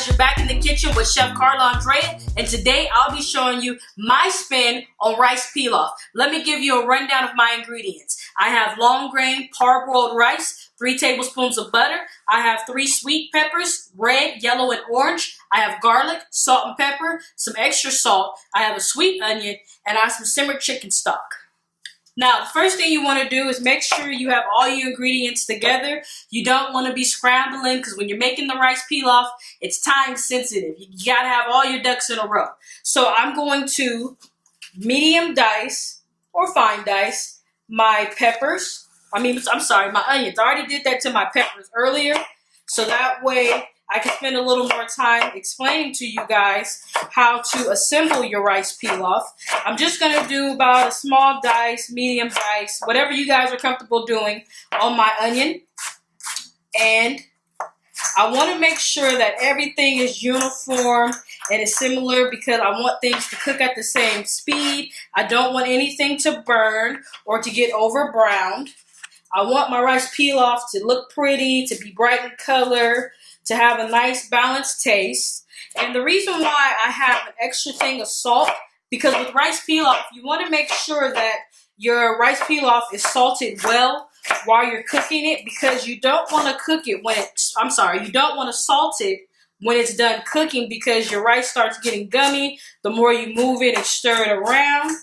guys, you're back in the kitchen with Chef ChefCarlaAndrea, and today I'll be showing you my spin on rice pilaf. Let me give you a rundown of my ingredients. I have long grain parboiled rice, 3 tablespoons of butter. I have 3 sweet peppers, red, yellow, and orange. I have garlic, salt and pepper, some extra salt. I have a sweet onion, and I have some simmered chicken stock. Now, the first thing you want to do is make sure you have all your ingredients together. You don't want to be scrambling because when you're making the rice pilaf, it's time sensitive. You got to have all your ducks in a row. So I'm going to medium dice or fine dice my peppers. My onions. I already did that to my peppers earlier. So that way I can spend a little more time explaining to you guys how to assemble your rice pilaf. I'm just going to do about a small dice, medium dice, whatever you guys are comfortable doing on my onion. And I want to make sure that everything is uniform and is similar because I want things to cook at the same speed. I don't want anything to burn or to get over browned. I want my rice pilaf to look pretty, to be bright in color, to have a nice balanced taste. And the reason why I have an extra thing of salt, because with rice pilaf, you want to make sure that your rice pilaf is salted well while you're cooking it, because you don't want to cook it when you don't want to salt it when it's done cooking, because your rice starts getting gummy the more you move it and stir it around.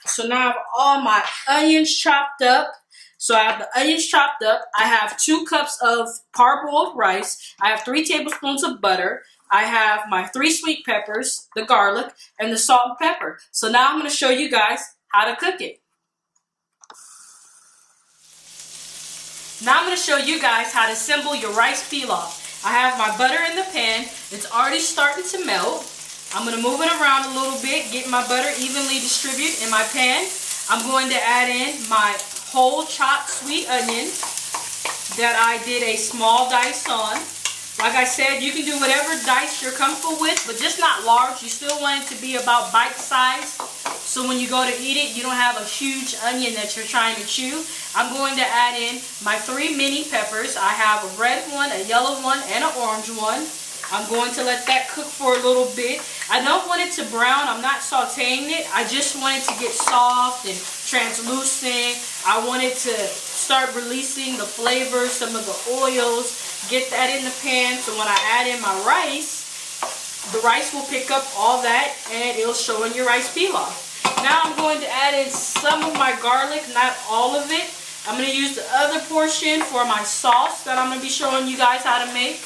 So now I have all my onions chopped up. So I have the onions chopped up. I have 2 cups of parboiled rice. I have 3 tablespoons of butter. I have my 3 sweet peppers, the garlic, and the salt and pepper. So now I'm going to show you guys how to cook it. Now I'm going to show you guys how to assemble your rice pilaf. I have my butter in the pan. It's already starting to melt. I'm going to move it around a little bit, get my butter evenly distributed in my pan. I'm going to add in my whole chopped sweet onion that I did a small dice on. Like I said, you can do whatever dice you're comfortable with, but just not large. You still want it to be about bite size, so when you go to eat it, you don't have a huge onion that you're trying to chew. I'm going to add in my 3 mini peppers. I have a red one, a yellow one, and an orange one. I'm going to let that cook for a little bit. I don't want it to brown. I'm not sauteing it. I just want it to get soft and translucent. I want it to start releasing the flavors, some of the oils. Get that in the pan so when I add in my rice, the rice will pick up all that and it'll show in your rice pilaf. Now I'm going to add in some of my garlic, not all of it. I'm going to use the other portion for my sauce that I'm going to be showing you guys how to make.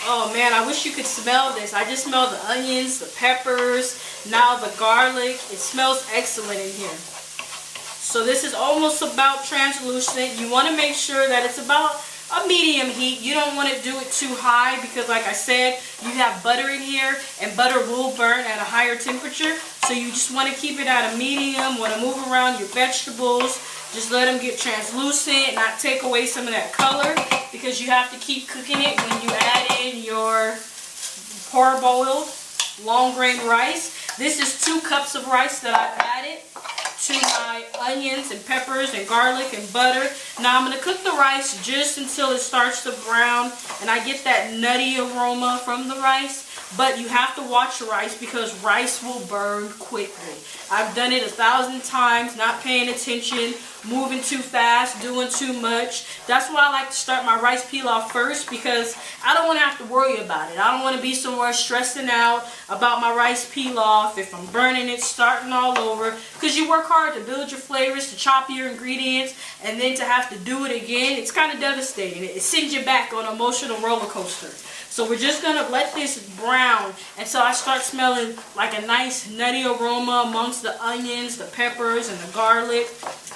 Oh man, I wish you could smell this. I just smell the onions, the peppers, now the garlic. It smells excellent in here. So this is almost about translucent. You want to make sure that it's about a medium heat. You don't want to do it too high because, like I said, you have butter in here and butter will burn at a higher temperature. So you just want to keep it at a medium. Want to move around your vegetables. Just let them get translucent, not take away some of that color, because you have to keep cooking it when you add in your parboiled long grain rice. This is 2 cups of rice that I've added to my onions and peppers and garlic and butter. Now I'm going to cook the rice just until it starts to brown and I get that nutty aroma from the rice. But you have to watch your rice because rice will burn quickly. I've done it 1,000 times, not paying attention, moving too fast, doing too much. That's why I like to start my rice pilaf first, because I don't want to have to worry about it. I don't want to be somewhere stressing out about my rice pilaf if I'm burning it, starting all over. Because you work hard to build your flavors, to chop your ingredients, and then to have to do it again, it's kind of devastating. It sends you back on an emotional roller coaster. So we're just going to let this brown until I start smelling like a nice nutty aroma amongst the onions, the peppers, and the garlic.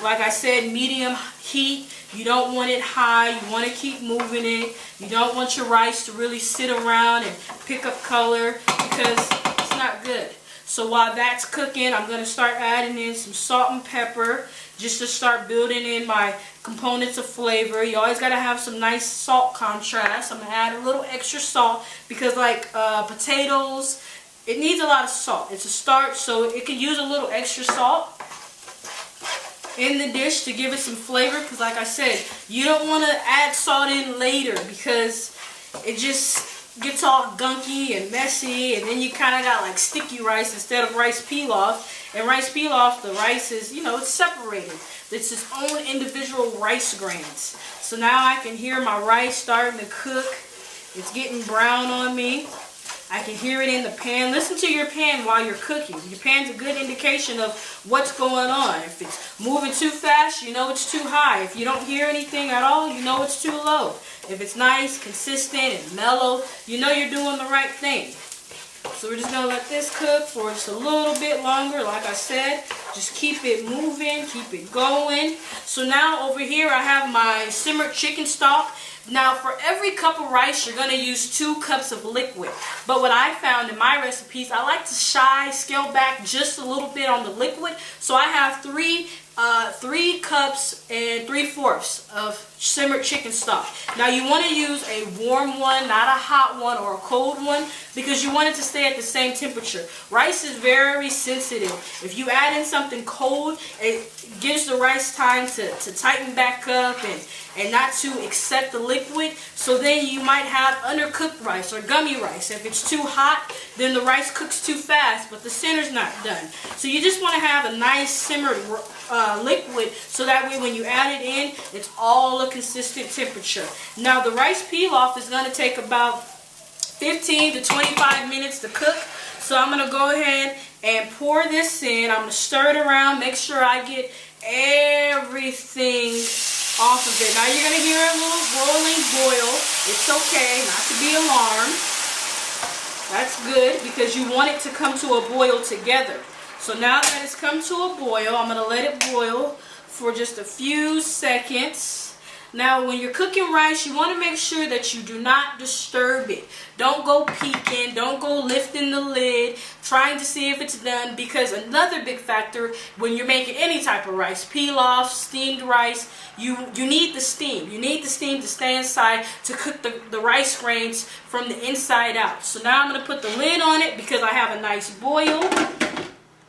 Like I said, medium heat. You don't want it high. You want to keep moving it. You don't want your rice to really sit around and pick up color because it's not good. So while that's cooking, I'm going to start adding in some salt and pepper just to start building in my components of flavor. You always got to have some nice salt contrast. I'm going to add a little extra salt because like potatoes, it needs a lot of salt. It's a starch, so it can use a little extra salt in the dish to give it some flavor, because like I said, you don't want to add salt in later because it just gets all gunky and messy, and then you kind of got like sticky rice instead of rice pilaf. And rice pilaf, the rice is, you know, it's separated. It's its own individual rice grains. So now I can hear my rice starting to cook. It's getting brown on me. I can hear it in the pan. Listen to your pan while you're cooking. Your pan's a good indication of what's going on. If it's moving too fast, you know it's too high. If you don't hear anything at all, you know it's too low. If it's nice, consistent, and mellow, you know you're doing the right thing. So we're just going to let this cook for just a little bit longer. Like I said, just keep it moving, keep it going. So now over here I have my simmered chicken stock. Now for every cup of rice, you're going to use 2 cups of liquid. But what I found in my recipes, I like to scale back just a little bit on the liquid. So I have 3 cups and 3/4 of simmered chicken stock. Now you want to use a warm one, not a hot one or a cold one, because you want it to stay at the same temperature. Rice is very sensitive. If you add in something cold, it gives the rice time to tighten back up and not to accept the liquid. So then you might have undercooked rice or gummy rice. If it's too hot, then the rice cooks too fast, but the center's not done. So you just want to have a nice simmered liquid, so that way when you add it in, it's all a consistent temperature. Now the rice pilaf is going to take about 15 to 25 minutes to cook. So I'm going to go ahead and pour this in. I'm going to stir it around, make sure I get everything off of it. Now you're going to hear a little rolling boil. It's okay not to be alarmed. That's good because you want it to come to a boil together. So now that it's come to a boil, I'm going to let it boil for just a few seconds. Now when you're cooking rice, you want to make sure that you do not disturb it. Don't go peeking, don't go lifting the lid, trying to see if it's done, because another big factor when you're making any type of rice, pilaf, steamed rice, you need the steam. You need the steam to stay inside to cook the rice grains from the inside out. So now I'm going to put the lid on it because I have a nice boil.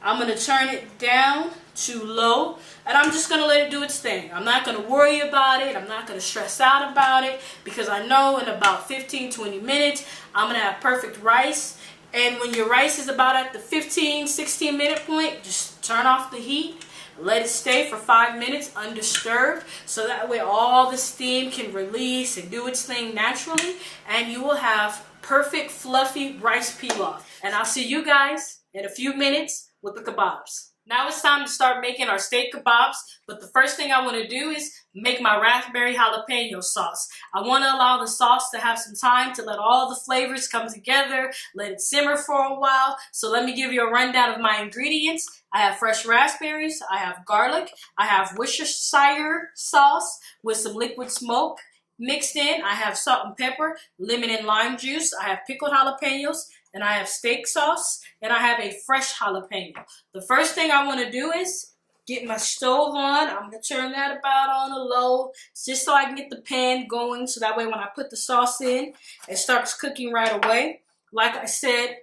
I'm going to turn it down to low, and I'm just going to let it do its thing. I'm not going to worry about it. I'm not going to stress out about it, because I know in about 15-20 minutes I'm going to have perfect rice. And when your rice is about at the 15-16 minute point, just turn off the heat, let it stay for 5 minutes undisturbed, so that way all the steam can release and do its thing naturally, and you will have perfect fluffy rice pilaf. And I'll see you guys in a few minutes with the kebabs. Now it's time to start making our steak kebabs, but the first thing I want to do is make my raspberry jalapeno sauce. I want to allow the sauce to have some time to let all the flavors come together, let it simmer for a while. So let me give you a rundown of my ingredients. I have fresh raspberries, I have garlic, I have Worcestershire sauce with some liquid smoke mixed in. I have salt and pepper, lemon and lime juice, I have pickled jalapenos, and I have steak sauce, and I have a fresh jalapeno. The first thing I want to do is get my stove on. I'm going to turn that about on a low, just so I can get the pan going, so that way when I put the sauce in, it starts cooking right away. Like I said,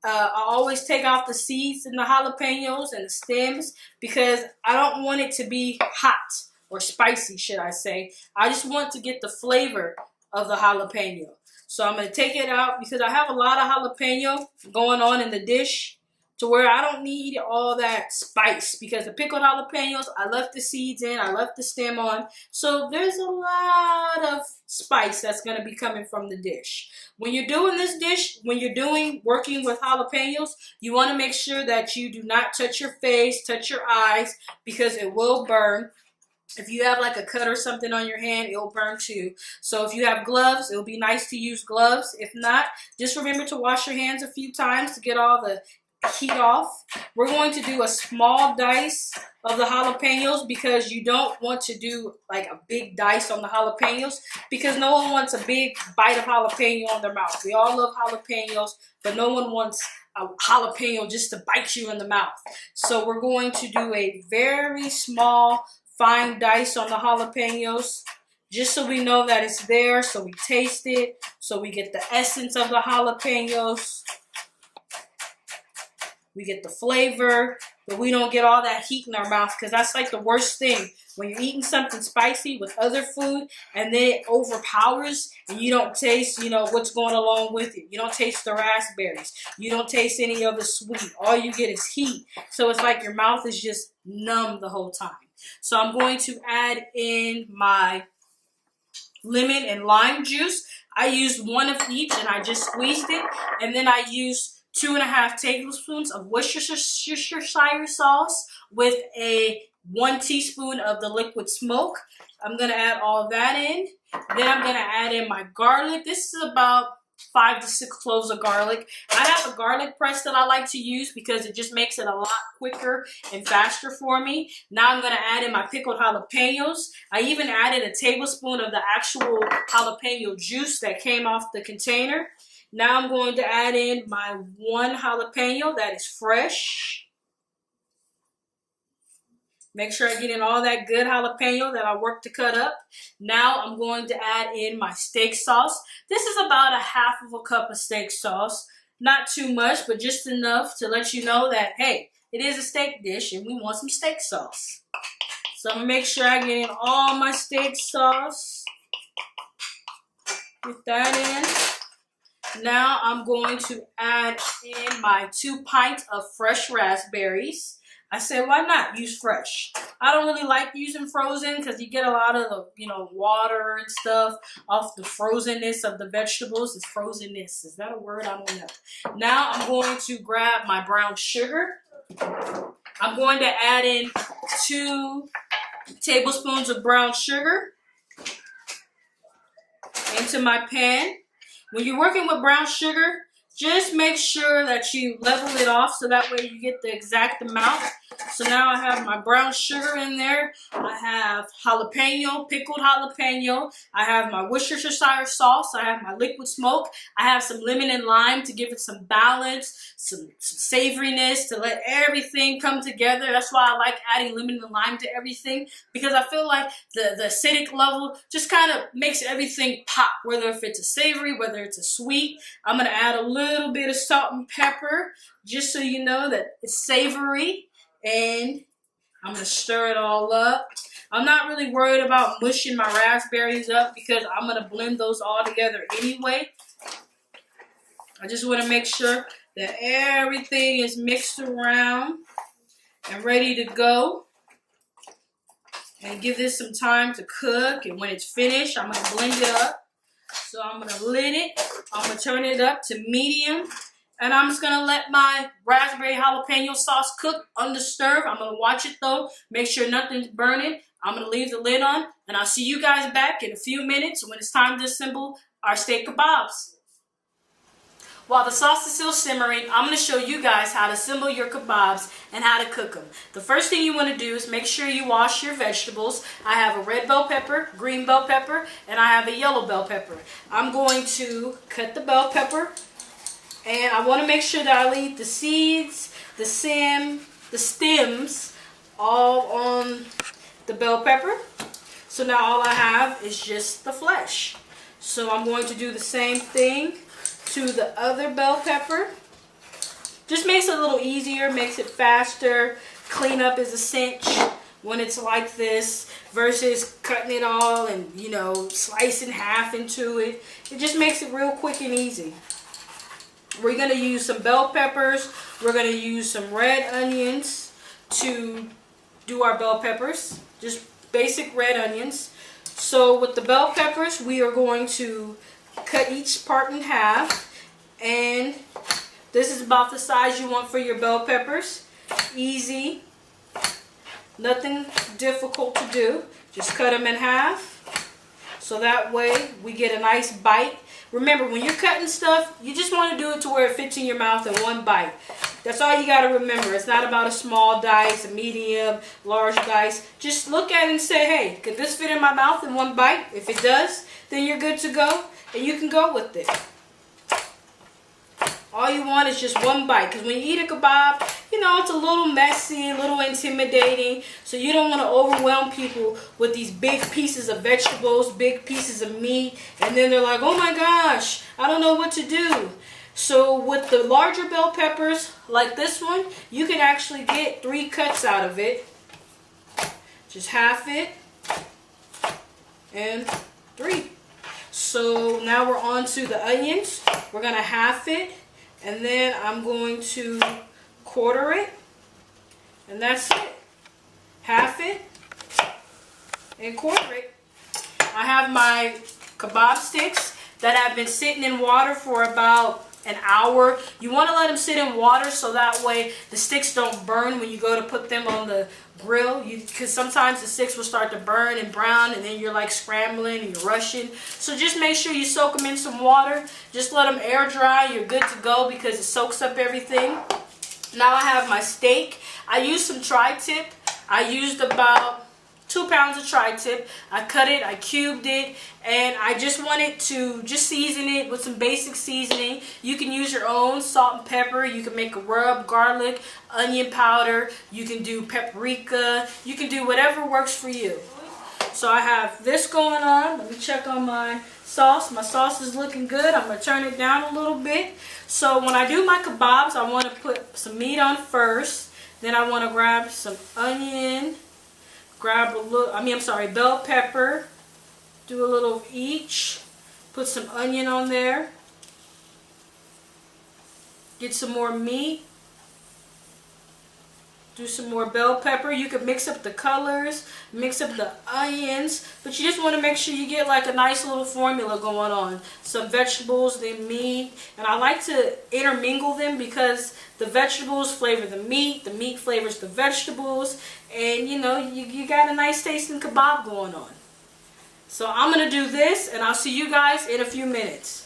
I always take off the seeds and the jalapenos and the stems, because I don't want it to be hot or spicy, should I say. I just want to get the flavor of the jalapeno. So I'm going to take it out because I have a lot of jalapeno going on in the dish, to where I don't need all that spice, because the pickled jalapenos, I left the seeds in, I left the stem on. So there's a lot of spice that's going to be coming from the dish. When you're doing this dish, when you're working with jalapenos, you want to make sure that you do not touch your face, touch your eyes, because it will burn. If you have like a cut or something on your hand, it'll burn too. So if you have gloves, it'll be nice to use gloves. If not, just remember to wash your hands a few times to get all the heat off. We're going to do a small dice of the jalapenos, because you don't want to do like a big dice on the jalapenos, because no one wants a big bite of jalapeno on their mouth. We all love jalapenos, but no one wants a jalapeno just to bite you in the mouth. So we're going to do a very small fine dice on the jalapenos, just so we know that it's there, so we taste it, so we get the essence of the jalapenos, we get the flavor, but we don't get all that heat in our mouth, because that's like the worst thing. When you're eating something spicy with other food and then it overpowers and you don't taste, you know, what's going along with it. You don't taste the raspberries. You don't taste any of the sweet. All you get is heat. So it's like your mouth is just numb the whole time. So I'm going to add in my lemon and lime juice. I used one of each and I just squeezed it. And then I used 2.5 tablespoons of Worcestershire sauce with 1 teaspoon of the liquid smoke. I'm going to add all that in. Then I'm going to add in my garlic. This is about 5 to 6 cloves of garlic. I have a garlic press that I like to use because it just makes it a lot quicker and faster for me. Now I'm going to add in my pickled jalapenos. I even added a tablespoon of the actual jalapeno juice that came off the container. Now I'm going to add in my 1 jalapeno that is fresh. Make sure I get in all that good jalapeno that I worked to cut up. Now I'm going to add in my steak sauce. This is about 1/2 cup of steak sauce. Not too much, but just enough to let you know that, hey, it is a steak dish and we want some steak sauce. So I'm going to make sure I get in all my steak sauce. Get that in. Now I'm going to add in my 2 pints of fresh raspberries. I said, why not use fresh? I don't really like using frozen because you get a lot of the, you know, water and stuff off the frozenness of the vegetables. It's frozenness. Is that a word? I don't know. Now I'm going to grab my brown sugar. I'm going to add in 2 tablespoons of brown sugar into my pan. When you're working with brown sugar, just make sure that you level it off so that way you get the exact amount. So now I have my brown sugar in there. I have jalapeno, pickled jalapeno. I have my Worcestershire sauce. I have my liquid smoke. I have some lemon and lime to give it some balance, some savoriness, to let everything come together. That's why I like adding lemon and lime to everything, because I feel like the acidic level just kind of makes everything pop, whether if it's a savory, whether it's a sweet. I'm going to add a little bit of salt and pepper just so you know that it's savory. And I'm going to stir it all up. I'm not really worried about mushing my raspberries up because I'm going to blend those all together anyway. I just want to make sure that everything is mixed around and ready to go. And give this some time to cook. And when it's finished, I'm going to blend it up. So I'm going to lid it. I'm going to turn it up to medium. And I'm just going to let my raspberry jalapeno sauce cook undisturbed. I'm going to watch it though. Make sure nothing's burning. I'm going to leave the lid on. And I'll see you guys back in a few minutes when it's time to assemble our steak kebabs. While the sauce is still simmering, I'm going to show you guys how to assemble your kebabs and how to cook them. The first thing you want to do is make sure you wash your vegetables. I have a red bell pepper, green bell pepper, and I have a yellow bell pepper. I'm going to cut the bell pepper. And I want to make sure that I leave the seeds, the stems, all on the bell pepper. So now all I have is just the flesh. So I'm going to do the same thing to the other bell pepper. Just makes it a little easier, makes it faster. Cleanup is a cinch when it's like this versus cutting it all and, you know, slicing half into it. It just makes it real quick and easy. We're going to use some bell peppers. We're going to use some red onions to do our bell peppers. Just basic red onions. So with the bell peppers, we are going to cut each part in half. And this is about the size you want for your bell peppers. Easy. Nothing difficult to do. Just cut them in half. So that way we get a nice bite. Remember, when you're cutting stuff, you just want to do it to where it fits in your mouth in one bite. That's all you got to remember. It's not about a small dice, a medium, large dice. Just look at it and say, hey, could this fit in my mouth in one bite? If it does, then you're good to go, and you can go with it. All you want is just one bite, because when you eat a kebab, you know, it's a little messy, a little intimidating, so you don't want to overwhelm people with these big pieces of vegetables, big pieces of meat, and then they're like, oh my gosh, I don't know what to do. So with the larger bell peppers, like this one, you can actually get 3 cuts out of it. Just half it and 3. So now we're on to the onions. We're going to half it, and then I'm going to quarter it, and that's it. Half it and quarter it. I have my kebab sticks that have been sitting in water for about an hour. You want to let them sit in water so that way the sticks don't burn when you go to put them on the grill, because sometimes the sticks will start to burn and brown, and then you're like scrambling and you're rushing. So just make sure you soak them in some water. Just let them air dry. You're good to go because it soaks up everything. Now I have my steak. I used some tri-tip. I used about 2 pounds of tri-tip. I cut it, I cubed it, and I just wanted to just season it with some basic seasoning. You can use your own salt and pepper. You can make a rub, garlic, onion powder. You can do paprika. You can do whatever works for you. So I have this going on. Let me check on my sauce. My sauce is looking good. I'm going to turn it down a little bit. So when I do my kebabs, I want to put some meat on first. Then I want to grab some onion. Grab a little, bell pepper. Do a little of each. Put some onion on there. Get some more meat. Do some more bell pepper. You can mix up the colors, mix up the onions, but you just want to make sure you get like a nice little formula going on. Some vegetables, then meat, and I like to intermingle them because the vegetables flavor the meat flavors the vegetables, and you know, you got a nice tasting kebab going on. So I'm going to do this, and I'll see you guys in a few minutes.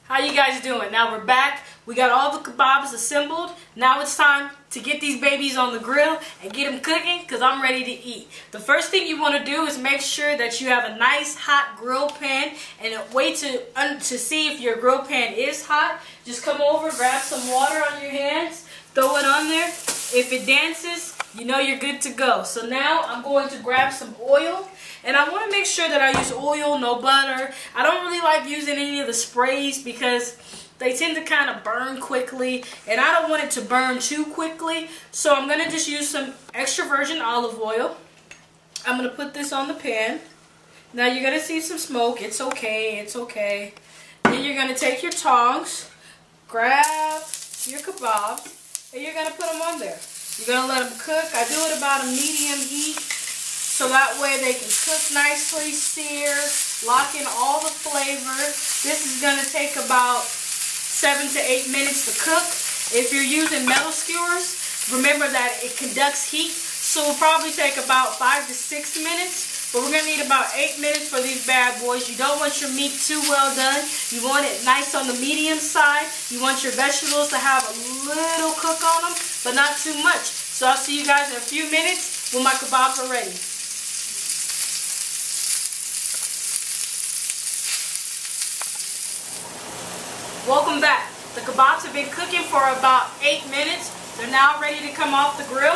How you guys doing? Now we're back. We got all the kebabs assembled. Now it's time to get these babies on the grill and get them cooking because I'm ready to eat. The first thing you want to do is make sure that you have a nice hot grill pan, and wait to see if your grill pan is hot. Just come over, grab some water on your hands, throw it on there. If it dances, you know you're good to go. So now I'm going to grab some oil. And I want to make sure that I use oil, no butter. I don't really like using any of the sprays because they tend to kind of burn quickly, and I don't want it to burn too quickly. So I'm going to just use some extra virgin olive oil. I'm going to put this on the pan. Now you're going to see some smoke. It's okay. It's okay. Then you're going to take your tongs, grab your kebab, and you're going to put them on there. You're going to let them cook. I do it about a medium heat, so that way they can cook nicely, sear, lock in all the flavor. This is going to take about 7 to 8 minutes to cook. If you're using metal skewers, remember that it conducts heat, so it'll probably take about 5 to 6 minutes. But we're going to need about 8 minutes for these bad boys. You don't want your meat too well done. You want it nice on the medium side. You want your vegetables to have a little cook on them, but not too much. So I'll see you guys in a few minutes when my kebabs are ready. Welcome back. The kebabs have been cooking for about 8 minutes. They're now ready to come off the grill.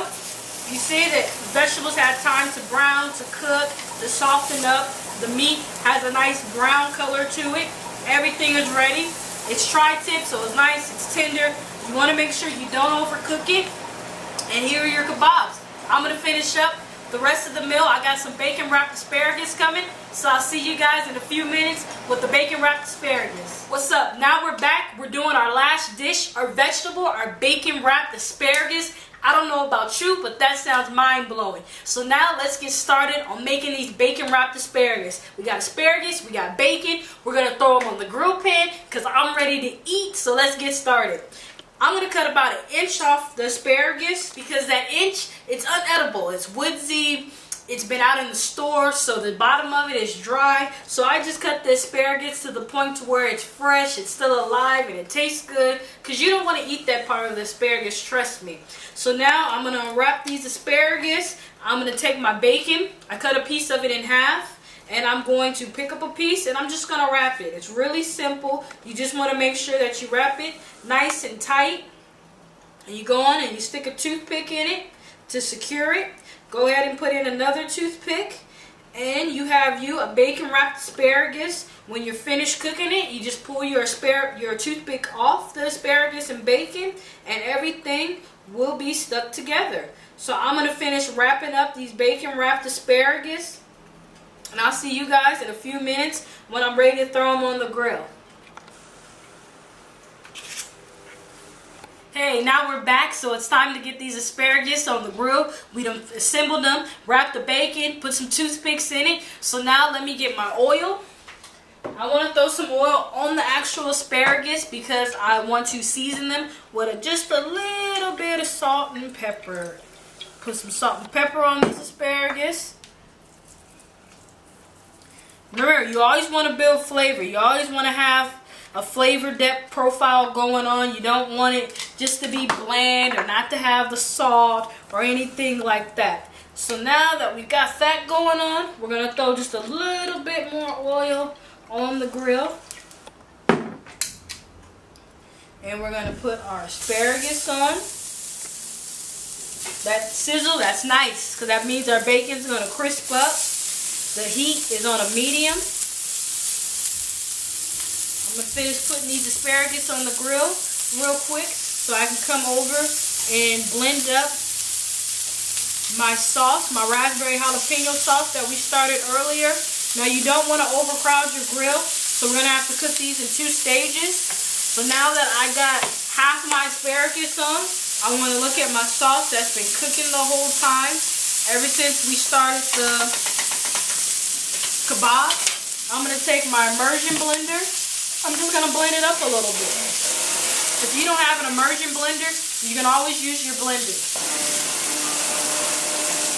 You see that the vegetables had time to brown, to cook, to soften up. The meat has a nice brown color to it. Everything is ready. It's tri-tip, so it's nice, it's tender. You want to make sure you don't overcook it. And here are your kebabs. I'm going to finish up the rest of the meal. I got some bacon wrapped asparagus coming, so I'll see you guys in a few minutes with the bacon wrapped asparagus. What's up? Now we're back. We're doing our last dish, our vegetable, our bacon wrapped asparagus. I don't know about you, but that sounds mind-blowing. So now let's get started on making these bacon wrapped asparagus. We got asparagus, we got bacon. We're going to throw them on the grill pan because I'm ready to eat, so let's get started. I'm going to cut about 1 inch off the asparagus because that inch, it's unedible. It's woodsy. It's been out in the store, so the bottom of it is dry. So I just cut the asparagus to the point to where it's fresh, it's still alive, and it tastes good. Because you don't want to eat that part of the asparagus, trust me. So now I'm going to unwrap these asparagus. I'm going to take my bacon. I cut a piece of it in half. And I'm going to pick up a piece and I'm just going to wrap it. It's really simple. You just want to make sure that you wrap it nice and tight. And you go on and you stick a toothpick in it to secure it. Go ahead and put in another toothpick. And you have a bacon wrapped asparagus. When you're finished cooking it, you just pull your toothpick off the asparagus and bacon, and everything will be stuck together. So I'm going to finish wrapping up these bacon wrapped asparagus, and I'll see you guys in a few minutes when I'm ready to throw them on the grill. Hey, now we're back, so it's time to get these asparagus on the grill. We done assembled them, wrapped the bacon, put some toothpicks in it. So now let me get my oil. I want to throw some oil on the actual asparagus because I want to season them with just a little bit of salt and pepper. Put some salt and pepper on these asparagus. Remember, you always want to build flavor. You always want to have a flavor depth profile going on. You don't want it just to be bland or not to have the salt or anything like that. So now that we got that going on, we're going to throw just a little bit more oil on the grill. And we're going to put our asparagus on. That sizzle, that's nice, because that means our bacon's going to crisp up. The heat is on a medium. I'm going to finish putting these asparagus on the grill real quick so I can come over and blend up my sauce, my raspberry jalapeno sauce that we started earlier. Now you don't want to overcrowd your grill, so we're going to have to cook these in 2 stages. So now that I got half my asparagus on, I want to look at my sauce that's been cooking the whole time ever since we started the kebab. I'm going to take my immersion blender. I'm just going to blend it up a little bit. If you don't have an immersion blender, you can always use your blender.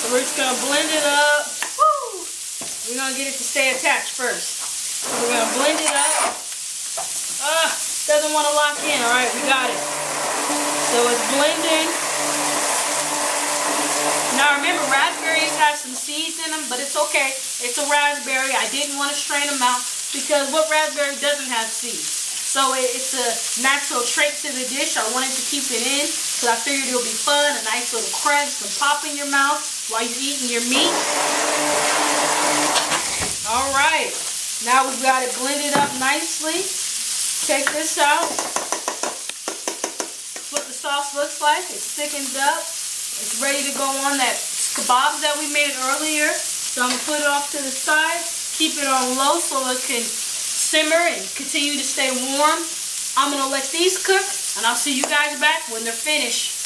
So we're just going to blend it up. Woo! We're going to get it to stay attached first. So we're going to blend it up. Doesn't want to lock in. Alright, we got it. So it's blending. Now remember, raspberries have some seeds in them, but it's okay. It's a raspberry. I didn't want to strain them out because what raspberry doesn't have seeds? So it's a natural trait to the dish. I wanted to keep it in because I figured it'll be fun, a nice little crunch, some pop in your mouth while you're eating your meat. Alright, now we've got it blended up nicely. Take this out. What the sauce looks like. It's thickened up. It's ready to go on that kebabs that we made earlier. So I'm going to put it off to the side. Keep it on low so it can simmer and continue to stay warm. I'm going to let these cook, and I'll see you guys back when they're finished.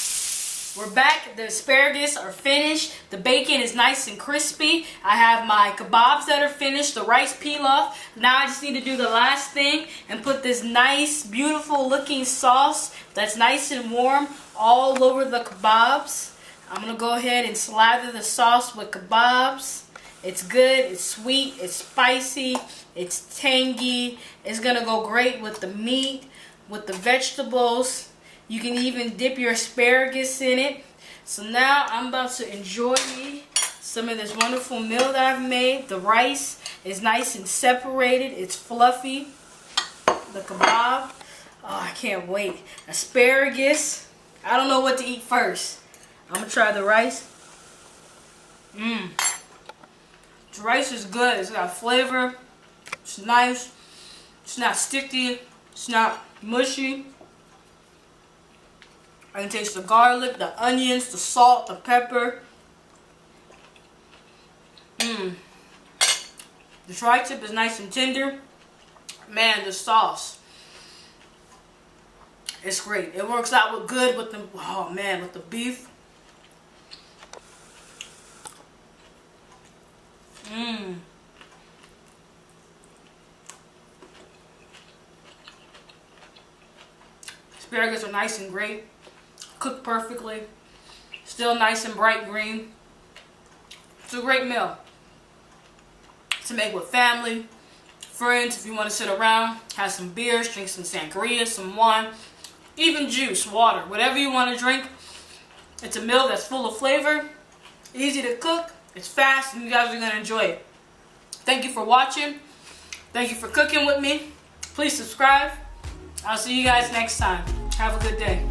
We're back. The asparagus are finished. The bacon is nice and crispy. I have my kebabs that are finished, the rice pilaf. Now I just need to do the last thing and put this nice, beautiful looking sauce that's nice and warm all over the kebabs. I'm going to go ahead and slather the sauce with kebabs. It's good, it's sweet, it's spicy, it's tangy. It's going to go great with the meat, with the vegetables. You can even dip your asparagus in it. So now I'm about to enjoy some of this wonderful meal that I've made. The rice is nice and separated. It's fluffy. The kebab. Oh, I can't wait. Asparagus. I don't know what to eat first. I'm going to try the rice. The rice is good. It's got flavor. It's nice. It's not sticky. It's not mushy. I can taste the garlic, the onions, the salt, the pepper. The tri-tip is nice and tender. Man, the sauce. It's great. It works out good with the, oh man, with the beef. Asparagus are nice and great. Cooked perfectly. Still nice and bright green. It's a great meal to make with family, friends, if you want to sit around, have some beers, drink some sangria, some wine, even juice, water, whatever you want to drink. It's a meal that's full of flavor, easy to cook, it's fast, and you guys are going to enjoy it. Thank you for watching. Thank you for cooking with me. Please subscribe. I'll see you guys next time. Have a good day.